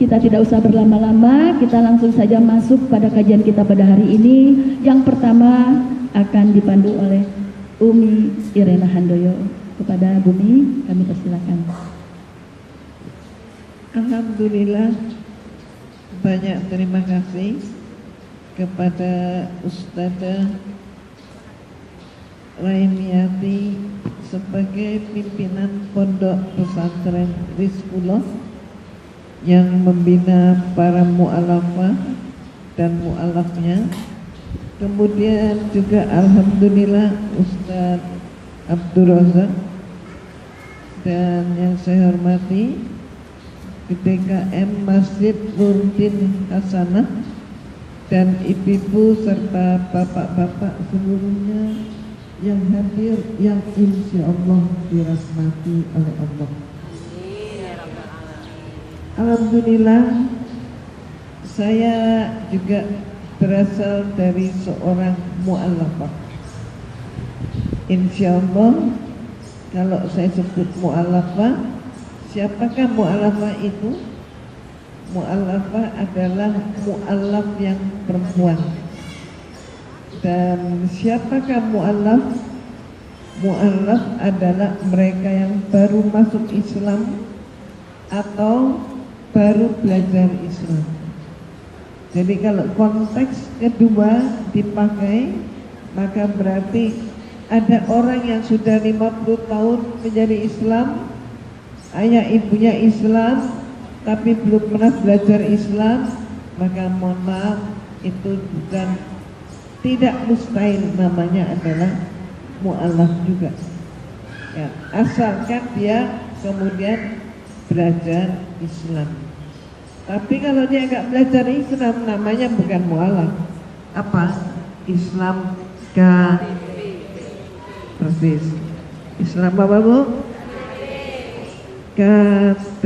kita tidak usah berlama-lama, kita langsung saja masuk pada kajian kita pada hari ini. Yang pertama akan dipandu oleh Umi Irena Handoyo. Kepada Bumi, kami persilakan. Alhamdulillah, banyak terima kasih kepada Ustadzah Raimiati sebagai pimpinan Pondok Pesantren Rizqullah yang membina para mu'alafah dan mu'alafnya. Kemudian juga alhamdulillah Ustadz Abdul Razak dan yang saya hormati PDKM Masjid Nurdin Hasanah dan ibu-ibu serta bapak-bapak seluruhnya yang hadir, yang insya Allah dirahmati oleh Allah. Alhamdulillah, saya juga berasal dari seorang mu'alafah. Insya Allah, kalau saya sebut mu'alafah, siapakah mu'alafah itu? Mu'alafah adalah mu'alaf yang perempuan. Dan siapakah mu'alaf? Mu'alaf adalah mereka yang baru masuk Islam atau baru belajar Islam. Jadi kalau konteks kedua dipakai, maka berarti ada orang yang sudah 50 tahun menjadi Islam, ayah ibunya Islam, tapi belum pernah belajar Islam, maka mohon maaf, itu bukan, tidak mustahil namanya adalah mu'alaf juga ya, asalkan dia kemudian belajar Islam. Tapi kalau dia nggak belajar Islam, namanya bukan mu'alaf. Apa? Islam persis. Islam apa Bu? KTP.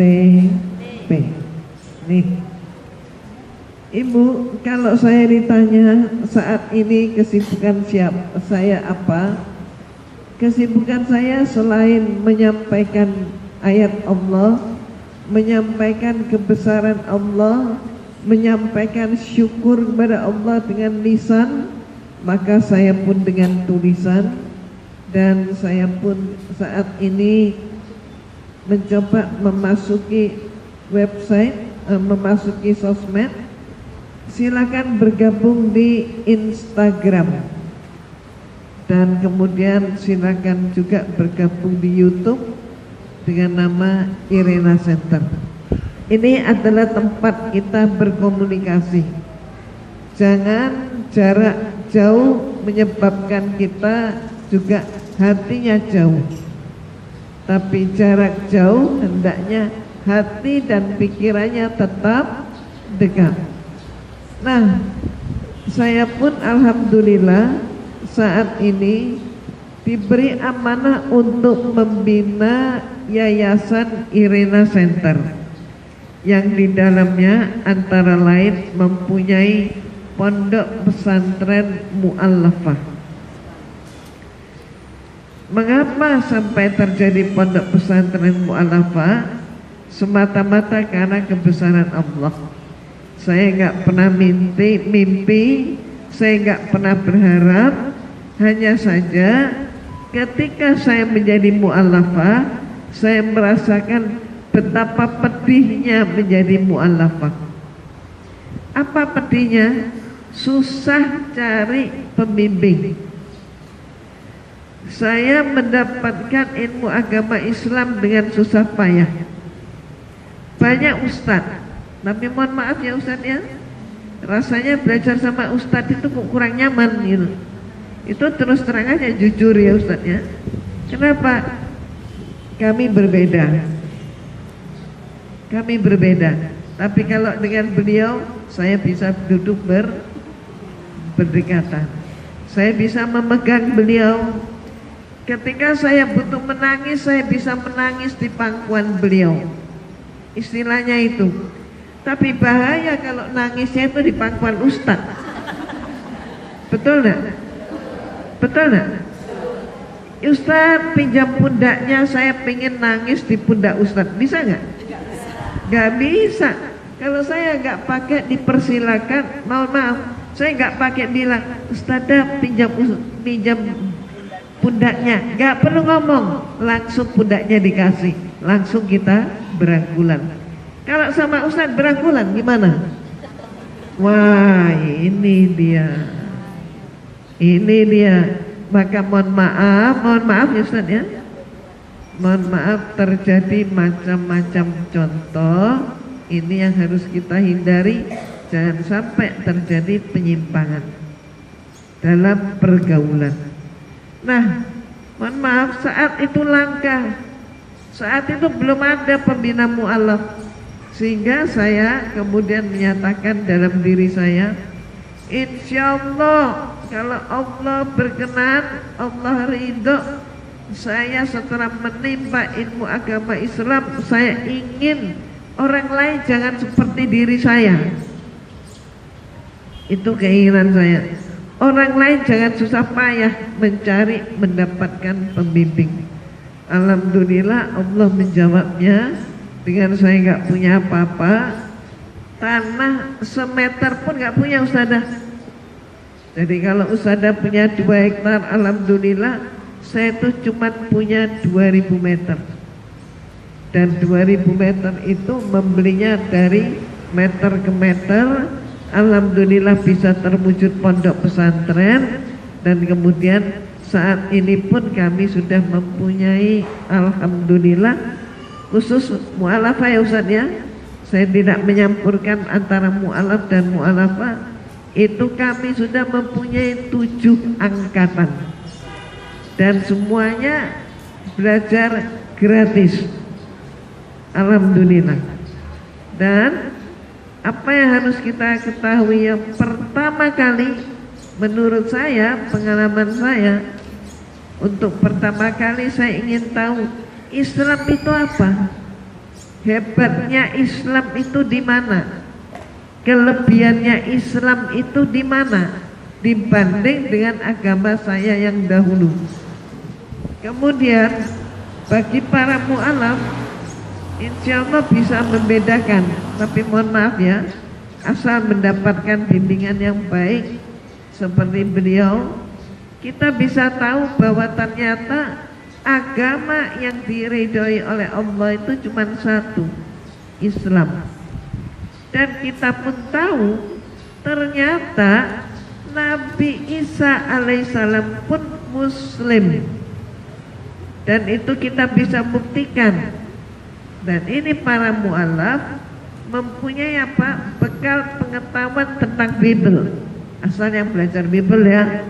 Nih, Ibu, kalau saya ditanya saat ini kesibukan saya apa? Kesibukan saya selain menyampaikan ayat Allah, menyampaikan kebesaran Allah, menyampaikan syukur kepada Allah dengan lisan, maka saya pun dengan tulisan. Dan saya pun saat ini mencoba memasuki website, memasuki sosmed. Silakan bergabung di Instagram. Dan kemudian silakan juga bergabung di YouTube dengan nama Irena Center. Ini adalah tempat kita berkomunikasi. Jangan jarak jauh menyebabkan kita juga hatinya jauh, tapi jarak jauh hendaknya hati dan pikirannya tetap dekat. Nah, saya pun alhamdulillah saat ini diberi amanah untuk membina Yayasan Irena Center yang di dalamnya antara lain mempunyai Pondok Pesantren Mu'allafah. Mengapa sampai terjadi Pondok Pesantren Mu'allafah? Semata-mata karena kebesaran Allah. Saya nggak pernah mimpi, saya nggak pernah berharap. Hanya saja ketika saya menjadi mu'allafah, saya merasakan betapa pedihnya menjadi mu'allafah. Apa pedihnya? Susah cari pembimbing. Saya mendapatkan ilmu agama Islam dengan susah payah. Banyak ustadz, tapi mohon maaf ya ustadz ya, rasanya belajar sama ustadz itu kurang nyaman gitu. Itu terus terang aja jujur ya ustadz ya. Kenapa? Kami berbeda. Kami berbeda. Tapi kalau dengan beliau saya bisa duduk berdekatan. Saya bisa memegang beliau. Ketika saya butuh menangis, saya bisa menangis di pangkuan beliau. Istilahnya itu. Tapi bahaya kalau nangisnya itu di pangkuan ustadz. Betul nggak? Betul nggak? Ustadz pinjam pundaknya, saya pengen nangis di pundak ustadz. Bisa nggak? Nggak bisa. Kalau saya nggak pakai dipersilakan, mohon maaf, saya nggak pakai bilang Ustadzah pinjam pundaknya, nggak perlu ngomong, langsung pundaknya dikasih, langsung kita berangkulan. Kalau sama Ustadz berangkulan gimana? Wah, ini dia. Maka mohon maaf ya Ustadz ya. Mohon maaf, terjadi macam-macam contoh. Ini yang harus kita hindari, jangan sampai terjadi penyimpangan dalam pergaulan. Nah, mohon maaf, saat itu langka, saat itu belum ada pembina mu'alaf, sehingga saya kemudian menyatakan dalam diri saya, insya Allah kalau Allah berkenan, Allah ridho, saya setelah menimba ilmu agama Islam, saya ingin orang lain jangan seperti diri saya. Itu keinginan saya. Orang lain jangan susah payah mencari mendapatkan pembimbing. Alhamdulillah Allah menjawabnya dengan saya nggak punya apa-apa, tanah semeter pun nggak punya Ustadzah. Jadi kalau Ustadzah punya 2 hektar, alhamdulillah saya tuh cuma punya 2000 meter. Dan 2000 meter itu membelinya dari meter ke meter. Alhamdulillah bisa terwujud pondok pesantren. Dan kemudian saat ini pun kami sudah mempunyai, alhamdulillah, khusus mu'alafah ya Ustaz ya, saya tidak menyampurkan antara mu'alaf dan mu'alafah. Itu kami sudah mempunyai 7 angkatan. Dan semuanya belajar gratis, alhamdulillah. Dan apa yang harus kita ketahui, yang pertama kali menurut saya, pengalaman saya, untuk pertama kali saya ingin tahu Islam itu apa, hebatnya Islam itu di mana, kelebihannya Islam itu di mana dibanding dengan agama saya yang dahulu. Kemudian bagi para mu'alaf, insya Allah bisa membedakan, tapi mohon maaf ya, asal mendapatkan bimbingan yang baik seperti beliau, kita bisa tahu bahwa ternyata agama yang diridhoi oleh Allah itu cuma satu, Islam. Dan kita pun tahu ternyata Nabi Isa alaihissalam pun Muslim, dan itu kita bisa buktikan. Dan ini para mu'alaf mempunyai apa? Bekal pengetahuan tentang Bible, asal yang belajar Bible ya.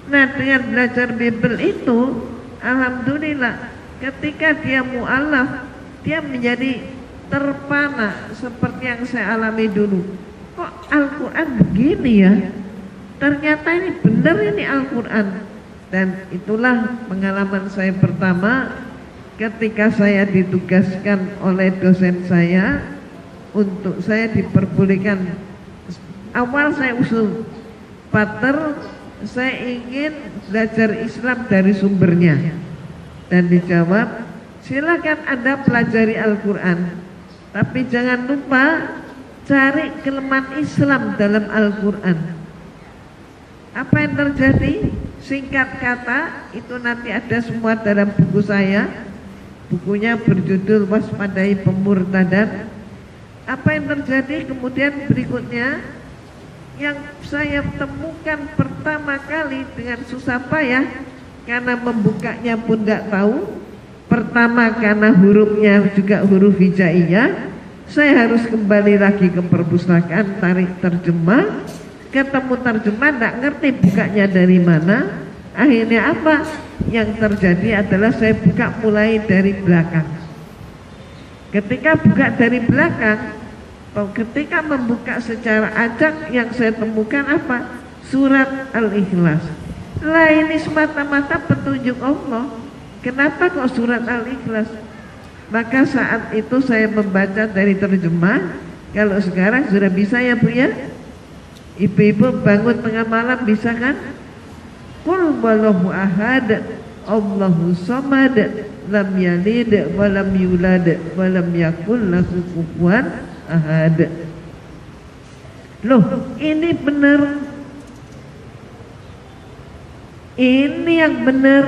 Nah, dengan belajar Bible itu, alhamdulillah, ketika dia mu'alaf, dia menjadi terpana seperti yang saya alami dulu. Kok Al-Quran begini ya? Ternyata ini benar, ini Al-Quran. Dan itulah pengalaman saya pertama ketika saya ditugaskan oleh dosen saya untuk saya diperbolehkan. Awal saya usul pater, saya ingin belajar Islam dari sumbernya, dan dijawab, silakan Anda pelajari Al-Quran, tapi jangan lupa cari kelemahan Islam dalam Al-Quran. Apa yang terjadi? Singkat kata, itu nanti ada semua dalam buku saya. Bukunya berjudul Waspadai Pemurtadan. Apa yang terjadi kemudian berikutnya, yang saya temukan pertama kali dengan susah payah, karena membukanya pun nggak tahu. Pertama karena hurufnya juga huruf hijaiyah, saya harus kembali lagi ke perpustakaan, tarik terjemah, ketemu terjemah, nggak ngerti bukanya dari mana. Akhirnya apa yang terjadi adalah saya buka mulai dari belakang. Ketika buka dari belakang, ketika membuka secara acak, yang saya temukan apa? Surat Al-Ikhlas. Lah, ini semata-mata petunjuk Allah. Kenapa kok surat Al-Ikhlas? Maka saat itu saya membaca dari terjemah. Kalau sekarang sudah bisa ya Bu ya? Ibu-ibu bangun tengah malam bisa kan? Qul huwallahu ahad, Allahu samad, lam yalid wa lam yulad wa lam yakul lahu kufuwan ahad. Loh, ini benar. Ini yang benar.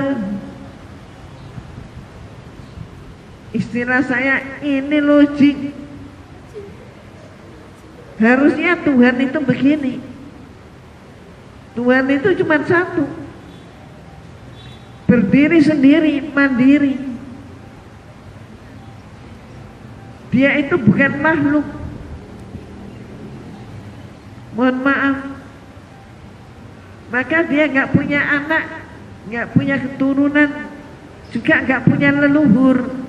Istilah saya, ini logik. Harusnya Tuhan itu begini. Tuhan itu cuma satu, berdiri sendiri, mandiri. Dia itu bukan makhluk. Mohon maaf. Maka dia nggak punya anak, nggak punya keturunan, juga nggak punya leluhur.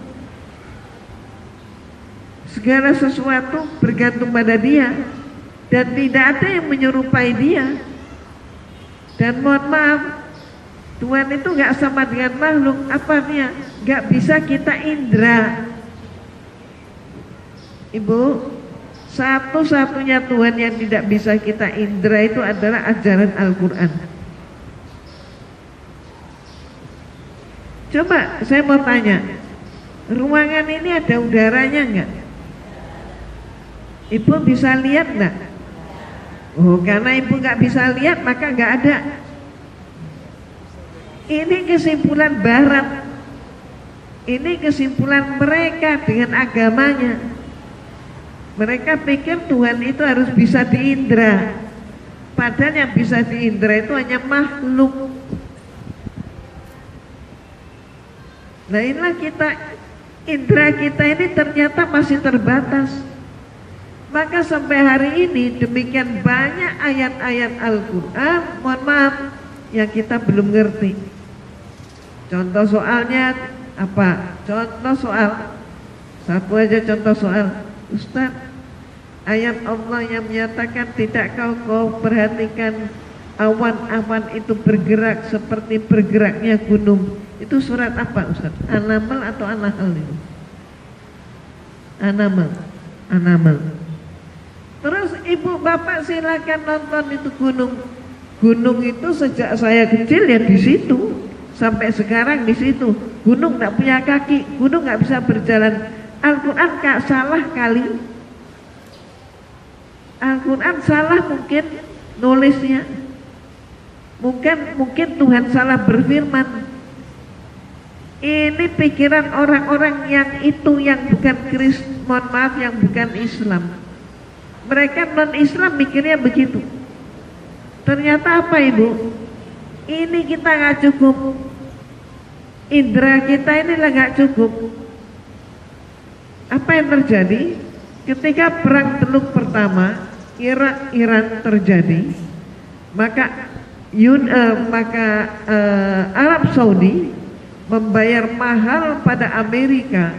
Segala sesuatu bergantung pada dia, dan tidak ada yang menyerupai dia. Dan mohon maaf, Tuhan itu nggak sama dengan makhluk. Apanya? Nggak bisa kita indra. Ibu, satu-satunya Tuhan yang tidak bisa kita indra itu adalah ajaran Al-Quran. Coba saya mau tanya, ruangan ini ada udaranya nggak? Ibu bisa lihat nggak? Oh, karena ibu nggak bisa lihat maka nggak ada. Ini kesimpulan Barat. Ini kesimpulan mereka dengan agamanya. Mereka pikir Tuhan itu harus bisa diindra. Padahal yang bisa diindra itu hanya makhluk. Nah inilah kita, indra kita ini ternyata masih terbatas. Maka sampai hari ini demikian banyak ayat-ayat Al-Quran, mohon maaf, yang kita belum ngerti. Contoh soalnya apa? Contoh soal, satu aja contoh soal. Ustaz, ayat Allah yang menyatakan tidak kau perhatikan awan-awan itu bergerak seperti bergeraknya gunung. Itu surat apa Ustaz? An-Naml atau An-Nahl itu? An-Naml. An-Naml. Terus ibu bapak silakan nonton itu gunung. Gunung itu sejak saya kecil ya di situ, sampai sekarang di situ. Gunung nggak punya kaki, gunung nggak bisa berjalan. Al-Quran gak salah kali. Al-Quran salah mungkin nulisnya. Mungkin Tuhan salah berfirman. Ini pikiran orang-orang yang itu, yang bukan Kristen, mohon maaf, yang bukan Islam. Mereka non-Islam mikirnya begitu. Ternyata apa ibu? Ini kita gak cukup. Indra kita ini lah gak cukup. Apa yang terjadi? Ketika perang Teluk pertama, Iran terjadi, maka Arab Saudi membayar mahal pada Amerika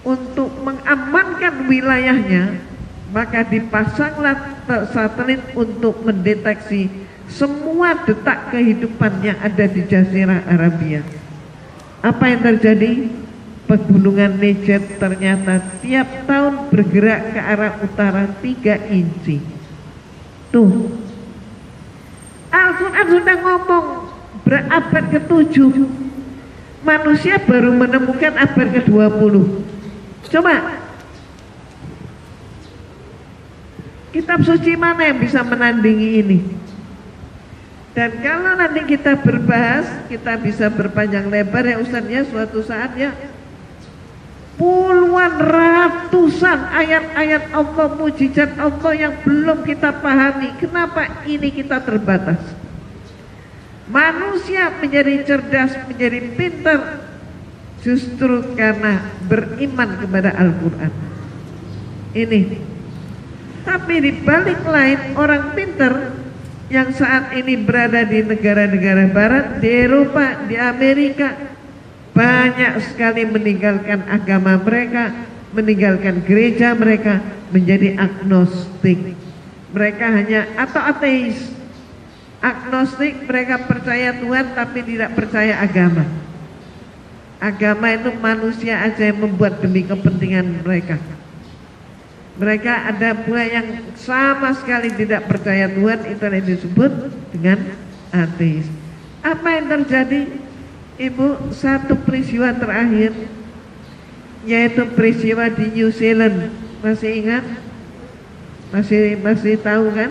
untuk mengamankan wilayahnya. Maka dipasanglah satelit untuk mendeteksi semua detak kehidupan yang ada di Jazirah Arabia. Apa yang terjadi? Pegunungan Negev ternyata tiap tahun bergerak ke arah utara 3 inci. Tuh, Al-Quran sudah ngomong berabad ke-7. Manusia baru menemukan abad ke-20. Coba, kitab suci mana yang bisa menandingi ini? Dan kalau nanti kita berbahas, kita bisa berpanjang lebar ya Ustaz ya, suatu saat ya. Puluhan ratusan ayat-ayat Allah, mujizat Allah yang belum kita pahami. Kenapa ini kita terbatas? Manusia menjadi cerdas, menjadi pintar justru karena beriman kepada Al-Quran. Ini. Tapi di balik lain, orang pintar yang saat ini berada di negara-negara barat, di Eropa, di Amerika, banyak sekali meninggalkan agama mereka, meninggalkan gereja mereka, menjadi agnostik. Mereka hanya atau ateis. Agnostik, mereka percaya Tuhan tapi tidak percaya agama. Agama itu manusia aja yang membuat demi kepentingan mereka. Mereka ada pula yang sama sekali tidak percaya Tuhan, itu yang disebut dengan ateis. Apa yang terjadi? Ibu, satu peristiwa terakhir, yaitu peristiwa di New Zealand Masih ingat? Masih tahu kan?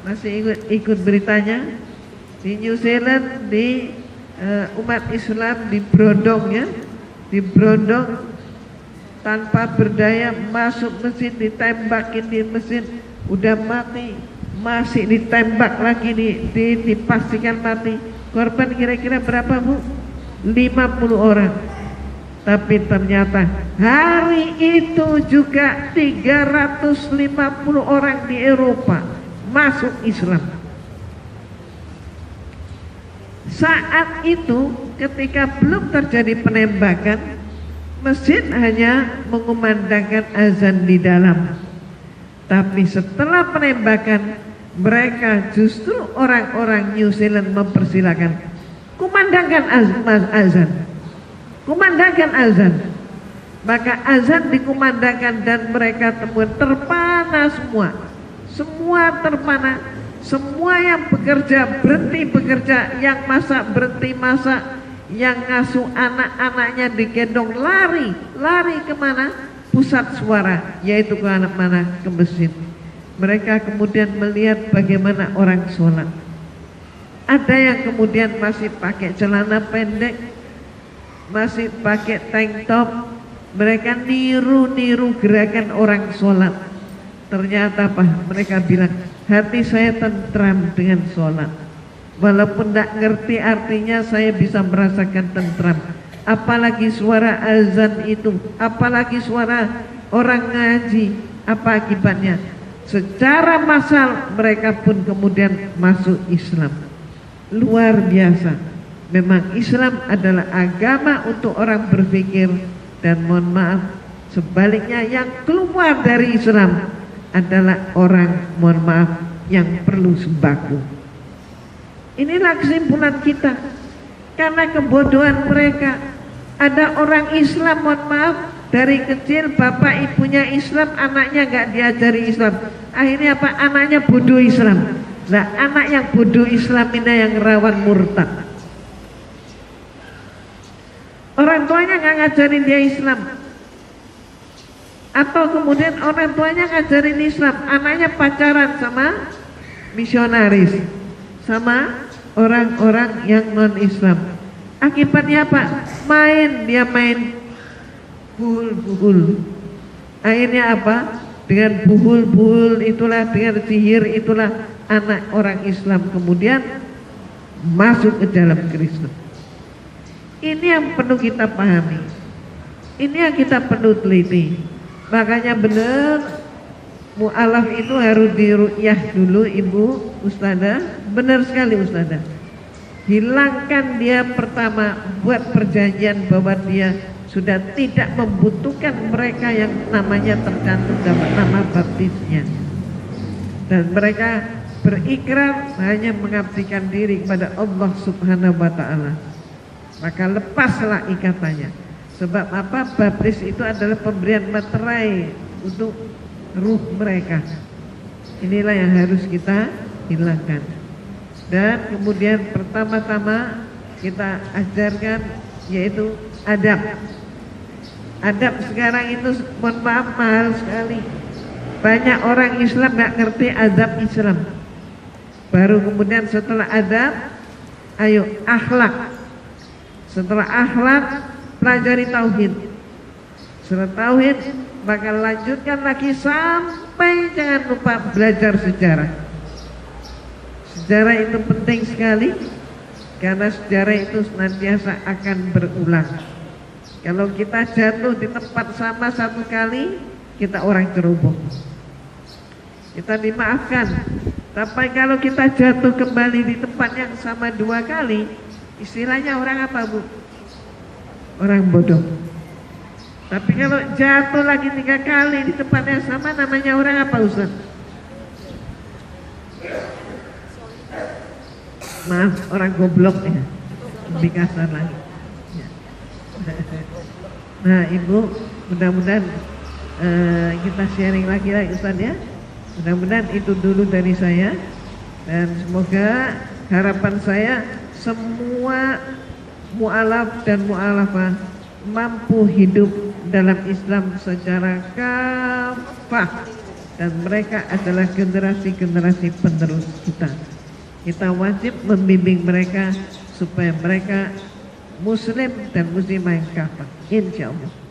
Masih ikut beritanya? Di New Zealand, di umat Islam diberondong ya, diberondong tanpa berdaya masuk mesin, ditembakin di mesin, udah mati, masih ditembak lagi, dipastikan mati. Korban kira-kira berapa Bu? 50 orang. Tapi ternyata hari itu juga 350 orang di Eropa masuk Islam. Saat itu ketika belum terjadi penembakan, masjid hanya mengumandangkan azan di dalam. Tapi setelah penembakan, mereka justru orang-orang New Zealand mempersilakan, kumandangkan azan, kumandangkan azan. Maka azan dikumandangkan dan mereka temuan terpana semua terpana, semua yang bekerja berhenti bekerja, yang masak berhenti masak, yang ngasuh anak-anaknya digendong lari kemana? Pusat suara, yaitu ke mana? Ke masjid. Mereka kemudian melihat bagaimana orang sholat. Ada yang kemudian masih pakai celana pendek, masih pakai tank top. Mereka niru gerakan orang sholat. Ternyata apa? Mereka bilang, hati saya tentram dengan sholat. Walaupun tidak ngerti artinya, saya bisa merasakan tentram. Apalagi suara azan itu, apalagi suara orang ngaji, apa akibatnya? Secara massal mereka pun kemudian masuk Islam. Luar biasa. Memang Islam adalah agama untuk orang berpikir, dan mohon maaf, sebaliknya yang keluar dari Islam adalah orang, mohon maaf, yang perlu sembako. Inilah kesimpulan kita. Karena kebodohan mereka. Ada orang Islam, mohon maaf, dari kecil bapak ibunya Islam, anaknya nggak diajari Islam. Akhirnya apa? Anaknya bodoh Islam. Nah, anak yang bodoh Islam ini yang rawan murtad. Orang tuanya nggak ngajarin dia Islam. Atau kemudian orang tuanya ngajarin Islam, anaknya pacaran sama misionaris, sama orang-orang yang non-Islam. Akibatnya apa? Dia main buhul. Akhirnya apa? Dengan buhul itulah, dengan sihir itulah, anak orang Islam kemudian masuk ke dalam Kristen. Ini yang perlu kita pahami. Ini yang kita perlu teliti. Makanya benar, mu'alaf itu harus diru'yah dulu Ibu Ustadzah. Benar sekali Ustadzah. Hilangkan dia pertama, buat perjanjian bahwa dia sudah tidak membutuhkan mereka yang namanya tercantum dalam nama baptisnya. Dan mereka berikrar hanya mengabdikan diri kepada Allah Subhanahu wa ta'ala. Maka lepaslah ikatannya. Sebab apa? Baptis itu adalah pemberian materai untuk ruh mereka. Inilah yang harus kita hilangkan. Dan kemudian pertama-tama kita ajarkan yaitu adab. Adab sekarang itu mohon maaf mahal sekali. Banyak orang Islam gak ngerti adab Islam. Baru kemudian setelah adab, ayo akhlak. Setelah akhlak, pelajari tauhid. Setelah tauhid, maka lanjutkan lagi sampai jangan lupa belajar sejarah. Sejarah itu penting sekali, karena sejarah itu senantiasa akan berulang. Kalau kita jatuh di tempat sama satu kali, kita orang ceroboh, kita dimaafkan. Tapi kalau kita jatuh kembali di tempat yang sama 2 kali, istilahnya orang apa Bu? Orang bodoh. Tapi kalau jatuh lagi 3 kali di tempat yang sama, namanya orang apa Ustaz? Maaf, orang goblok ya, lebih kasar lagi ya. Nah Ibu, mudah-mudahan kita sharing lagi Ustaz ya. Mudah-mudahan itu dulu dari saya. Dan semoga harapan saya semua mu'alaf dan mu'alafah mampu hidup dalam Islam secara kafah, dan mereka adalah generasi-generasi penerus kita. Kita wajib membimbing mereka supaya mereka muslim dan muslimah yang kafah, insya Allah.